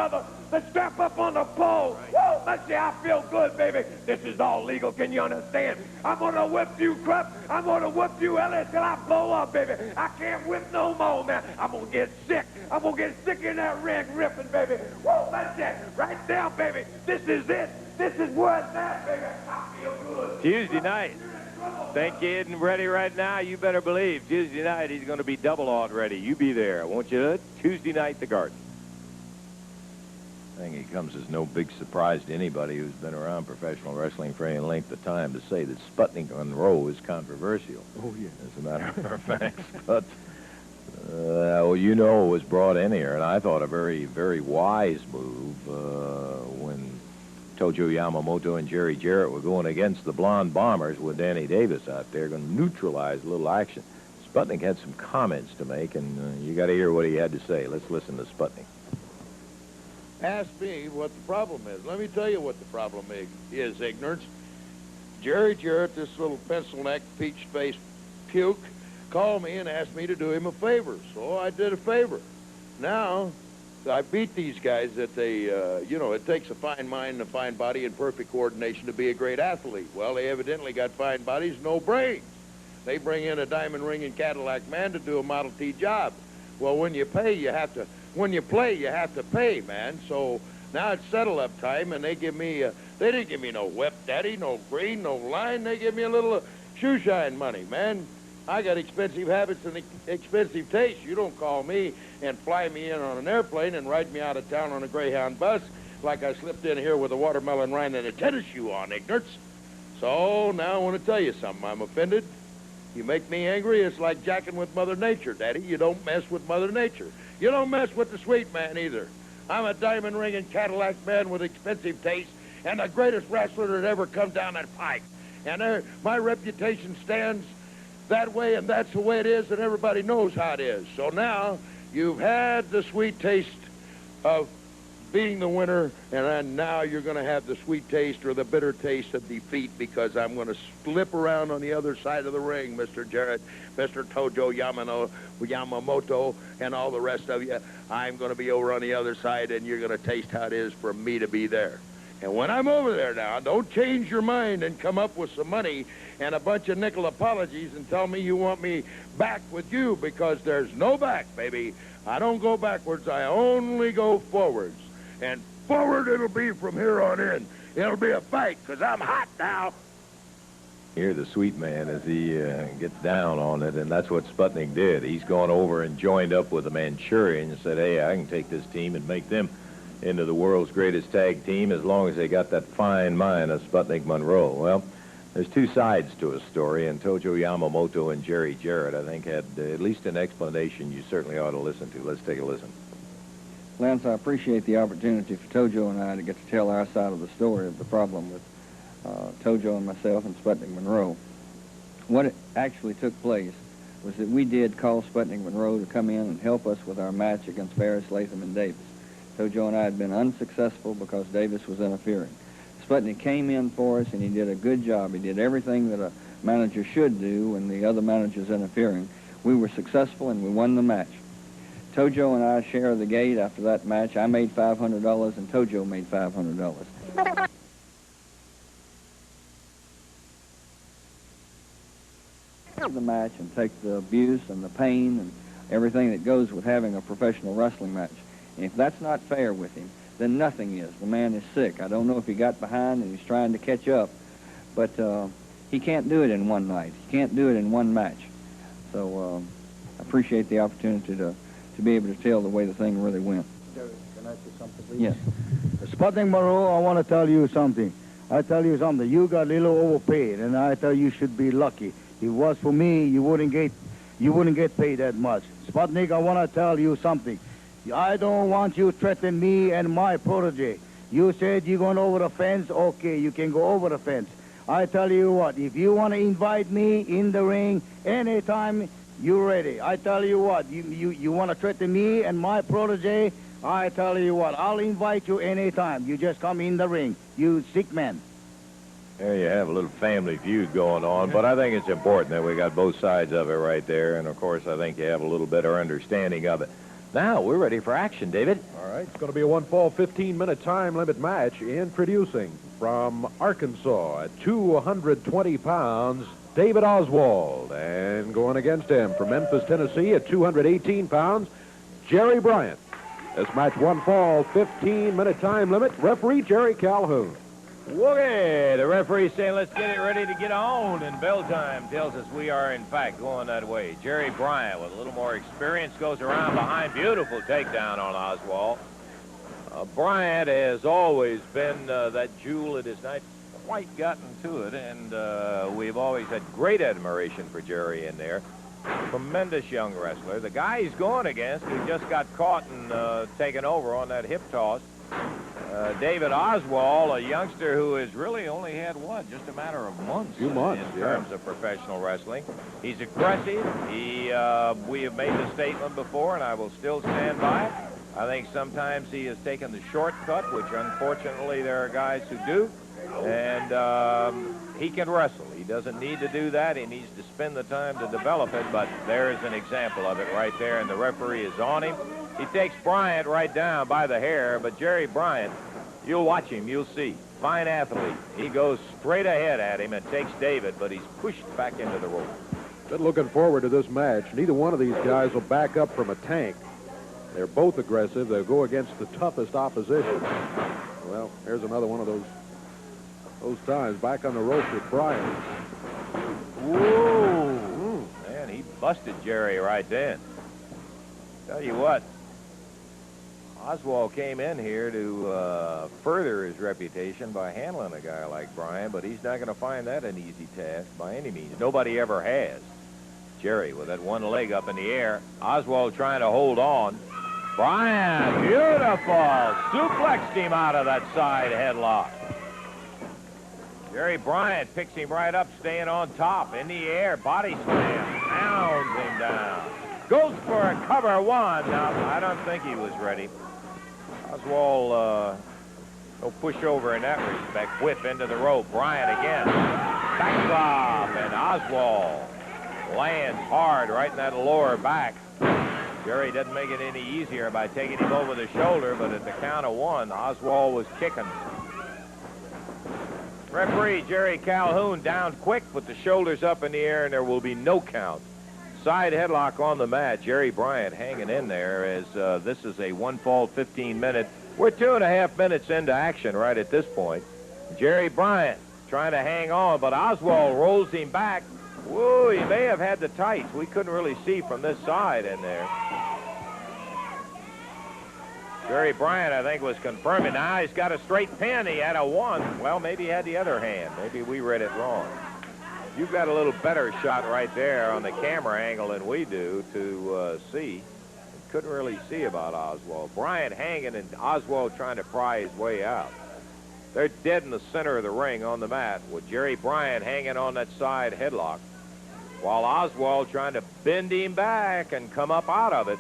brother. Let's strap up on the pole. Whoa, let's see, I feel good, baby. This is all legal, can you understand? I'm gonna whip you, Crump. I'm gonna whip you, Elliot, till I blow up, baby. I can't whip no more, man. I'm gonna get sick. I'm gonna get sick in that ring ripping, baby. Whoa, that's it. Right there, baby. This is it. This is where it's at, baby. I feel good. Tuesday night. Think you isn't ready right now? You better believe Tuesday night he's going to be double-awed ready. You be there, won't you? Tuesday night, the Garden. I think it comes as no big surprise to anybody who's been around professional wrestling for any length of time to say that Sputnik Monroe is controversial. Oh, yeah. As a matter of fact. But, well, you know, it was brought in here, and I thought a very, very wise move when Tojo Yamamoto and Jerry Jarrett were going against the Blonde Bombers with Danny Davis out there, going to neutralize a little action. Sputnik had some comments to make, and you got to hear what he had to say. Let's listen to Sputnik. Ask me what the problem is. Let me tell you what the problem is, ignorance. Jerry Jarrett, this little pencil-neck, peach-faced puke, called me and asked me to do him a favor, so I did a favor. Now, I beat these guys that they, you know, it takes a fine mind and a fine body and perfect coordination to be a great athlete. Well, they evidently got fine bodies, no brains. They bring in a diamond ring and Cadillac man to do a Model T job. Well, when you pay, you have to, when you play, you have to pay, man. So now it's settle-up time, and they give me, they didn't give me no whip daddy, no green, no line. They give me a little shoe shine money, man. I got expensive habits and expensive tastes. You don't call me and fly me in on an airplane and ride me out of town on a Greyhound bus like I slipped in here with a watermelon rind and a tennis shoe on, ignorance. So now I want to tell you something. I'm offended. You make me angry, it's like jacking with Mother Nature, Daddy. You don't mess with Mother Nature. You don't mess with the sweet man either. I'm a diamond ring and Cadillac man with expensive taste and the greatest wrestler that ever come down that pike. And my reputation stands that way, and that's the way it is, and everybody knows how it is. So now you've had the sweet taste of being the winner, and now you're going to have the sweet taste or the bitter taste of defeat, because I'm going to slip around on the other side of the ring, Mr. Jarrett, Mr. Tojo Yamamoto, and all the rest of you. I'm going to be over on the other side, and you're going to taste how it is for me to be there. And when I'm over there now, don't change your mind and come up with some money and a bunch of nickel apologies and tell me you want me back with you, because there's no back, baby. I don't go backwards, I only go forwards. And forward it'll be from here on in. It'll be a fight, because I'm hot now. Hear the sweet man as he gets down on it, and that's what Sputnik did. He's gone over and joined up with the Manchurian and said, hey, I can take this team and make them into the world's greatest tag team as long as they got that fine mind of Sputnik Monroe. Well, there's two sides to a story, and Tojo Yamamoto and Jerry Jarrett, I think, had at least an explanation you certainly ought to listen to. Let's take a listen. Lance, I appreciate the opportunity for Tojo and I to get to tell our side of the story of the problem with Tojo and myself and Sputnik Monroe. What actually took place was that we did call Sputnik Monroe to come in and help us with our match against Ferris, Latham, and Davis. Tojo and I had been unsuccessful because Davis was interfering. Sputnik came in for us, and he did a good job. He did everything that a manager should do when the other manager's interfering. We were successful, and we won the match. Tojo and I share the gate after that match. I made $500, and Tojo made $500. The match and take the abuse and the pain and everything that goes with having a professional wrestling match. And if that's not fair with him, then nothing is. The man is sick. I don't know if he got behind and he's trying to catch up, but he can't do it in one night. He can't do it in one match. So I appreciate the opportunity to be able to tell the way the thing really went. Can I say something, please? Yes. Sputnik Monroe, I want to tell you something. I tell you something. You got a little overpaid, and I tell you should be lucky. If it was for me, you wouldn't get paid that much. Sputnik, I want to tell you something. I don't want you threatening me and my protege. You said you're going over the fence. Okay, you can go over the fence. I tell you what, if you want to invite me in the ring anytime, you're ready. I tell you what, you want to threaten me and my protege, I tell you what, I'll invite you anytime. You just come in the ring, you sick man. There you have a little family feud going on, but I think it's important that we got both sides of it right there, and of course I think you have a little better understanding of it. Now, we're ready for action, David. All right, it's going to be a one-fall 15-minute time limit match. Introducing from Arkansas at 220 pounds, David Oswald. And going against him from Memphis, Tennessee at 218 pounds, Jerry Bryant. This match one fall, 15-minute time limit. Referee Jerry Calhoun. Okay, the referee saying let's get it ready to get on, and bell time tells us we are, in fact, going that way. Jerry Bryant, with a little more experience, goes around behind. Beautiful takedown on Oswald. Bryant has always been that jewel. It has not quite gotten to it, and we've always had great admiration for Jerry in there. Tremendous young wrestler. The guy he's going against, who just got caught and taken over on that hip toss, David Oswald, a youngster who has really only had, just a matter of months, in terms of professional wrestling. He's aggressive. We have made the statement before, and I will still stand by it. I think sometimes he has taken the shortcut, which unfortunately there are guys who do, and he can wrestle. He doesn't need to do that. He needs to spend the time to develop it, but there is an example of it right there, and the referee is on him. He takes Bryant right down by the hair, but Jerry Bryant, you'll watch him, you'll see. Fine athlete. He goes straight ahead at him and takes David, but he's pushed back into the rope. Been looking forward to this match. Neither one of these guys will back up from a tank. They're both aggressive. They'll go against the toughest opposition. Well, here's another one of those times. Back on the rope with Bryant. Whoa! Man, he busted Jerry right then. Tell you what, Oswald came in here to further his reputation by handling a guy like Bryant, but he's not going to find that an easy task by any means. Nobody ever has. Jerry with that one leg up in the air. Oswald trying to hold on. Bryant, beautiful. Suplexed him out of that side headlock. Jerry Bryant picks him right up, staying on top, in the air, body slam, pounds him down. Goes for a cover one. Now, I don't think he was ready. Oswald, no pushover in that respect. Whip into the rope. Bryant again. Backdrop, and Oswald lands hard right in that lower back. Jerry doesn't make it any easier by taking him over the shoulder, but at the count of one, Oswald was kicking. Referee Jerry Calhoun down quick, put the shoulders up in the air, and there will be no count. Side headlock on the mat. Jerry Bryant hanging in there as this is a one-fall 15-minute. We're 2.5 minutes into action right at this point. Jerry Bryant trying to hang on, but Oswald rolls him back. Whoa, he may have had the tights. We couldn't really see from this side in there. Jerry Bryant, I think, was confirming. Now he's got a straight pin. He had a one. Well, maybe he had the other hand. Maybe we read it wrong. You've got a little better shot right there on the camera angle than we do to see. Couldn't really see about Oswald. Bryant hanging and Oswald trying to pry his way out. They're dead in the center of the ring on the mat with Jerry Bryant hanging on that side headlock while Oswald trying to bend him back and come up out of it.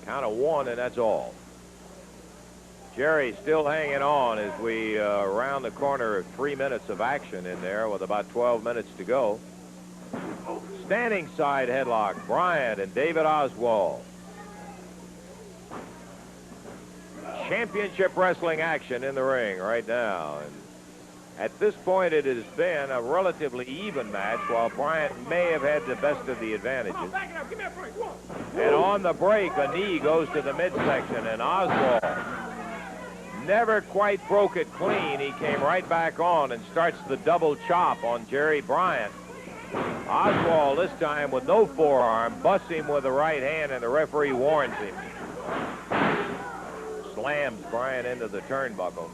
Count of one, and that's all. Jerry still hanging on as we round the corner of 3 minutes of action in there with about 12 minutes to go. Standing side headlock, Bryant and David Oswald. Championship wrestling action in the ring right now. And at this point, it has been a relatively even match, while Bryant may have had the best of the advantages. And on the break, a knee goes to the midsection, and Oswald never quite broke it clean. He came right back on and starts the double chop on Jerry Bryant. Oswald, this time with no forearm, busts him with the right hand, and the referee warns him. Slams Bryant into the turnbuckle.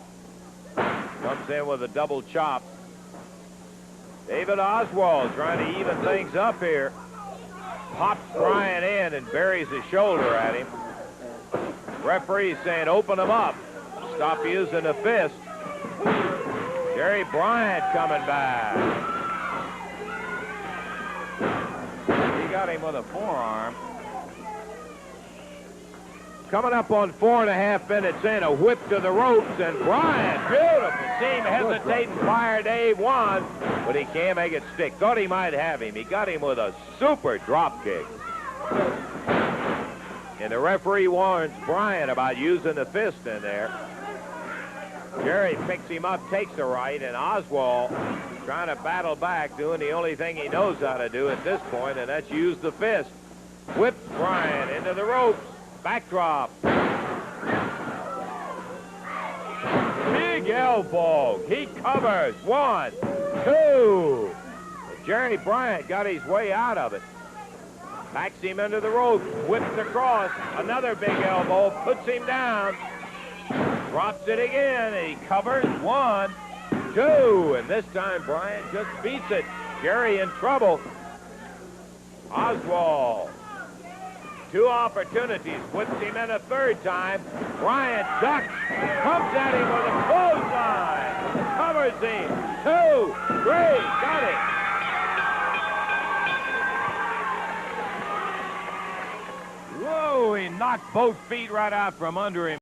Comes in with a double chop. David Oswald trying to even things up here. Pops Bryant in and buries his shoulder at him. Referee saying, open him up. Stop using the fist. Jerry Bryant coming back. He got him with a forearm. Coming up on 4.5 minutes in, a whip to the ropes, and Bryant, beautiful. Seemed hesitating, fire Dave one, but he can't make it stick. Thought he might have him. He got him with a super drop kick. And the referee warns Bryant about using the fist in there. Jerry picks him up, takes the right, and Oswald trying to battle back, doing the only thing he knows how to do at this point, and that's use the fist. Whips Bryant into the ropes. Backdrop. Big elbow. He covers. 1, 2. Jerry Bryant got his way out of it. Backs him into the ropes. Whips across. Another big elbow. Puts him down. Drops it again. And he covers. 1, 2. And this time Bryant just beats it. Jerry in trouble. Oswald. 2 opportunities. Puts him in a third time. Bryant ducks. Comes at him with a clothesline. Covers him. 2, 3. Got it. Whoa, he knocked both feet right out from under him.